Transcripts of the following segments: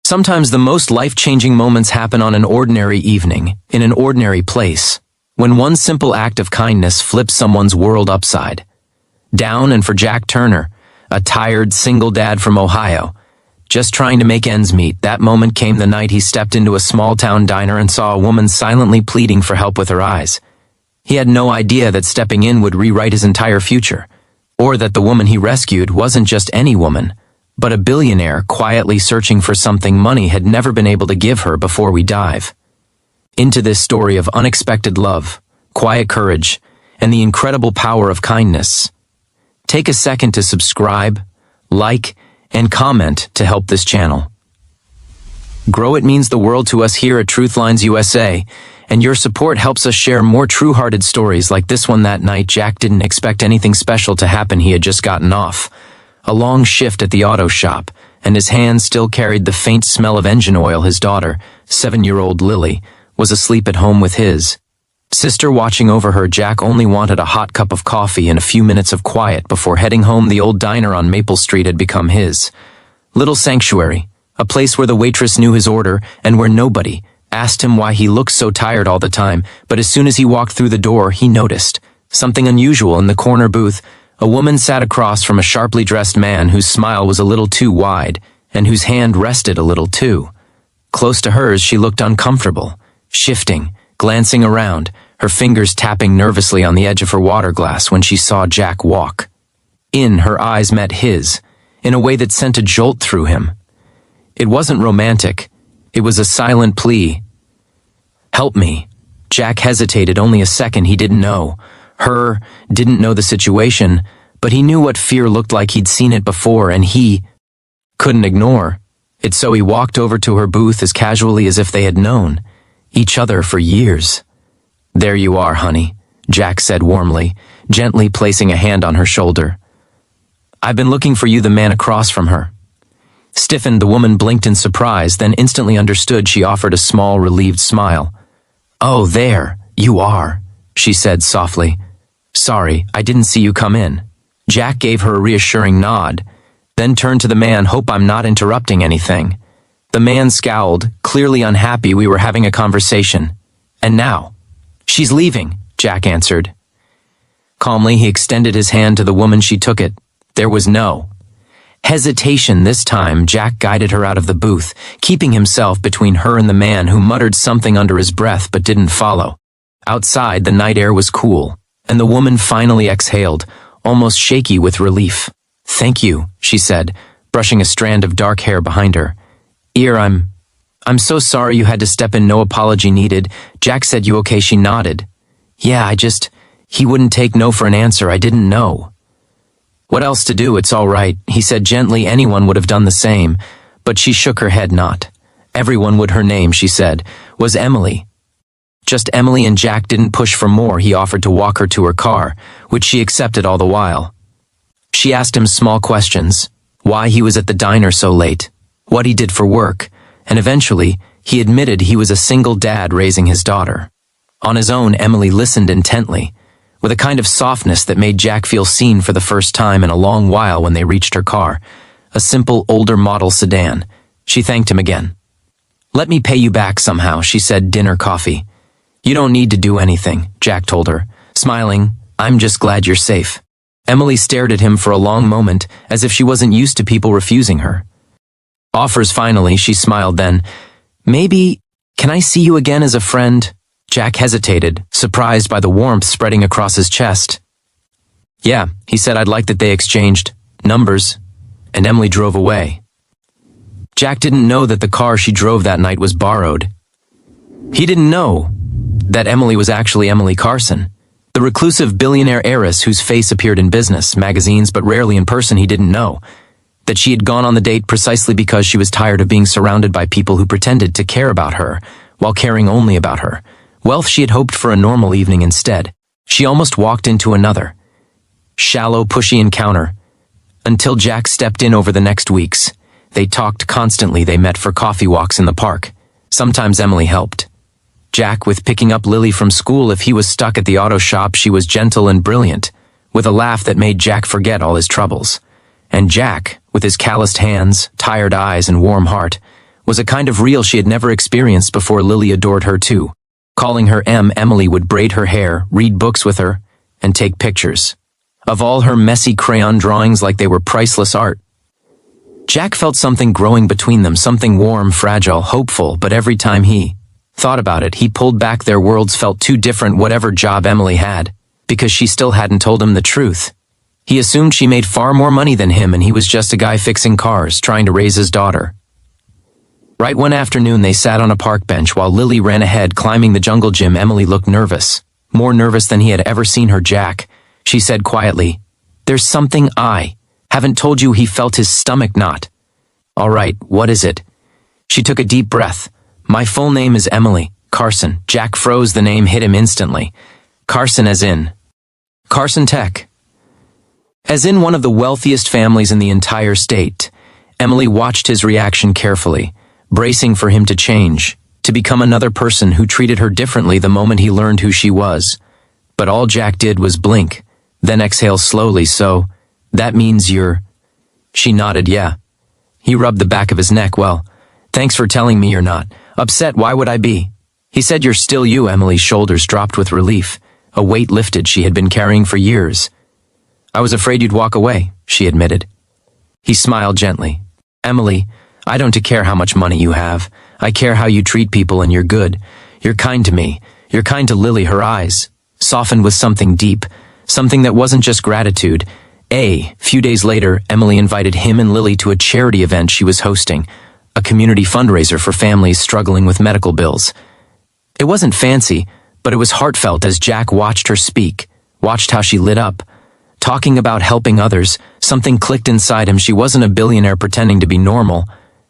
Sometimes the most life-changing moments happen on an ordinary evening, in an ordinary place, when one simple act of kindness flips someone's world upside down. And for Jack Turner, a tired, single dad from Ohio, just trying to make ends meet, that moment came the night he stepped into a small-town diner and saw a woman silently pleading for help with her eyes. He had no idea that stepping in would rewrite his entire future, or that the woman he rescued wasn't just any woman, but a billionaire quietly searching for something money had never been able to give her. Before we dive into this story of unexpected love, quiet courage, and the incredible power of kindness, take a second to subscribe, like, and comment to help this channel grow. It means the world to us here at TruthLines USA, and your support helps us share more true-hearted stories like this one. That night, Jack didn't expect anything special to happen. He had just gotten off a long shift at the auto shop, and his hand still carried the faint smell of engine oil. His daughter, 7-year-old Lily, was asleep at home with his sister watching over her. Jack only wanted a hot cup of coffee and a few minutes of quiet before heading home. The old diner on Maple Street had become his little sanctuary, a place where the waitress knew his order and where nobody asked him why he looked so tired all the time. But as soon as he walked through the door, he noticed something unusual. In the corner booth, a woman sat across from a sharply dressed man whose smile was a little too wide and whose hand rested a little too close to hers. She looked uncomfortable, shifting, glancing around, her fingers tapping nervously on the edge of her water glass. When she saw Jack walk in, her eyes met his in a way that sent a jolt through him. It wasn't romantic. It was a silent plea. "Help me." Jack hesitated only a second. He didn't know the situation, but he knew what fear looked like. He'd seen it before, and he couldn't ignore it. So he walked over to her booth as casually as if they had known each other for years. "There you are, honey," Jack said warmly, gently placing a hand on her shoulder. "I've been looking for you." The man across from her stiffened. The woman blinked in surprise, then instantly understood. She offered a small, relieved smile. "Oh, there you are," she said softly. "Sorry, I didn't see you come in." Jack gave her a reassuring nod, then turned to the man. "Hope I'm not interrupting anything." The man scowled, clearly unhappy. "We were having a conversation. And now?" "She's leaving," Jack answered. Calmly, he extended his hand to the woman. She took it. There was no hesitation this time. Jack guided her out of the booth, keeping himself between her and the man, who muttered something under his breath but didn't follow. Outside, the night air was cool, and the woman finally exhaled, almost shaky with relief. "Thank you," she said, brushing a strand of dark hair behind her. I'm so sorry you had to step in." "No apology needed." Jack said. "You okay?" She nodded. "Yeah, he wouldn't take no for an answer. I didn't know what else to do." "It's all right," he said gently. "Anyone would have done the same." But she shook her head. "Not everyone would." Her name, she said, was Emily. Just Emily. And Jack didn't push for more. He offered to walk her to her car, which she accepted. All the while, she asked him small questions: why he was at the diner so late, what he did for work, and eventually, he admitted he was a single dad raising his daughter on his own. Emily listened intently, with a kind of softness that made Jack feel seen for the first time in a long while. When they reached her car, a simple older model sedan, she thanked him again. "Let me pay you back somehow," she said. "Dinner, coffee." "You don't need to do anything," Jack told her, smiling. "I'm just glad you're safe." Emily stared at him for a long moment, as if she wasn't used to people refusing her offers. Finally, she smiled. Then, "Maybe, can I see you again as a friend?" Jack hesitated, surprised by the warmth spreading across his chest. "Yeah," he said. "I'd like that." They exchanged numbers, and Emily drove away. Jack didn't know that the car she drove that night was borrowed. He didn't know that Emily was actually Emily Carson, the reclusive billionaire heiress whose face appeared in business magazines but rarely in person. He didn't know that she had gone on the date precisely because she was tired of being surrounded by people who pretended to care about her while caring only about her wealth. She had hoped for a normal evening. Instead, she almost walked into another shallow, pushy encounter until Jack stepped in. Over the next weeks, they talked constantly. They met for coffee walks in the park. Sometimes Emily helped Jack with picking up Lily from school if he was stuck at the auto shop. She was gentle and brilliant, with a laugh that made Jack forget all his troubles. And Jack, with his calloused hands, tired eyes, and warm heart, was a kind of real she had never experienced before. Lily adored her too. Calling her Emily would braid her hair, read books with her, and take pictures of all her messy crayon drawings like they were priceless art. Jack felt something growing between them, something warm, fragile, hopeful, but every time he thought about it, he pulled back. Their worlds felt too different, whatever job Emily had, because she still hadn't told him the truth. He assumed she made far more money than him and he was just a guy fixing cars, trying to raise his daughter. Right one afternoon they sat on a park bench while Lily ran ahead, climbing the jungle gym. Emily looked nervous, more nervous than he had ever seen her. Jack, she said quietly, "There's something I haven't told you." He felt his stomach knot. "All right, what is it?" She took a deep breath. "My full name is Emily Carson." Jack froze. The name hit him instantly. Carson as in Carson Tech. As in one of the wealthiest families in the entire state. Emily watched his reaction carefully, bracing for him to change, to become another person who treated her differently the moment he learned who she was. But all Jack did was blink, then exhale slowly. "So, that means you're—" She nodded, "Yeah." He rubbed the back of his neck. "Well, thanks for telling me you're not upset. Why would I be?" He said, "You're still you." Emily's shoulders dropped with relief, a weight lifted she had been carrying for years. "I was afraid you'd walk away," she admitted. He smiled gently. "Emily, I don't care how much money you have. I care how you treat people, and you're good. You're kind to me. You're kind to Lily." Her eyes softened with something deep, something that wasn't just gratitude. A few days later, Emily invited him and Lily to a charity event she was hosting, a community fundraiser for families struggling with medical bills. It wasn't fancy, but it was heartfelt. As Jack watched her speak, watched how she lit up, talking about helping others, something clicked inside him. She wasn't a billionaire pretending to be normal.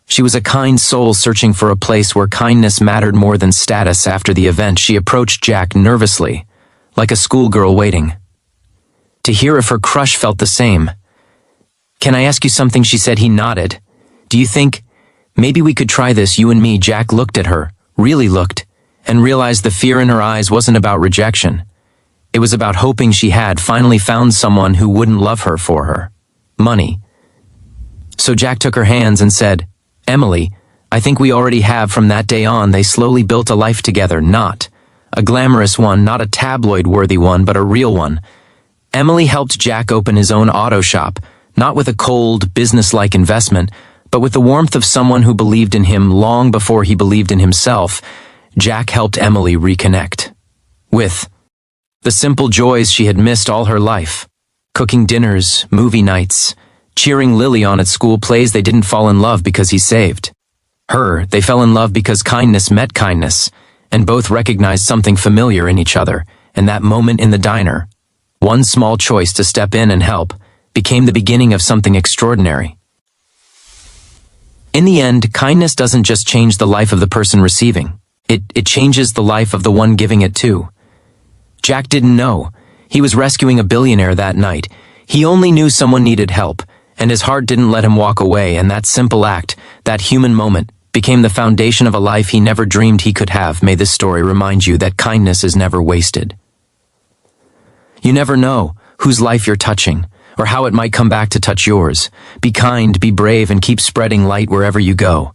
She was a kind soul searching for a place where kindness mattered more than status. After the event, she approached Jack nervously, like a schoolgirl waiting to hear if her crush felt the same. "Can I ask you something?" she said. He nodded. "Do you think maybe we could try this, you and me?" Jack looked at her, really looked, and realized the fear in her eyes wasn't about rejection. It was about hoping she had finally found someone who wouldn't love her for her money. So Jack took her hands and said, "Emily, I think we already have." From that day on, they slowly built a life together, not a glamorous one, not a tabloid-worthy one, but a real one. Emily helped Jack open his own auto shop, not with a cold, business-like investment, but with the warmth of someone who believed in him long before he believed in himself. Jack helped Emily reconnect with the simple joys she had missed all her life. Cooking dinners, movie nights, cheering Lily on at school plays. They didn't fall in love because he saved her. They fell in love because kindness met kindness, and both recognized something familiar in each other. And that moment in the diner, one small choice to step in and help, became the beginning of something extraordinary. In the end, kindness doesn't just change the life of the person receiving. It changes the life of the one giving it too. Jack didn't know. He was rescuing a billionaire that night. He only knew someone needed help, and his heart didn't let him walk away. And that simple act, that human moment, became the foundation of a life he never dreamed he could have. May this story remind you that kindness is never wasted. You never know whose life you're touching, or how it might come back to touch yours. Be kind, be brave, and keep spreading light wherever you go.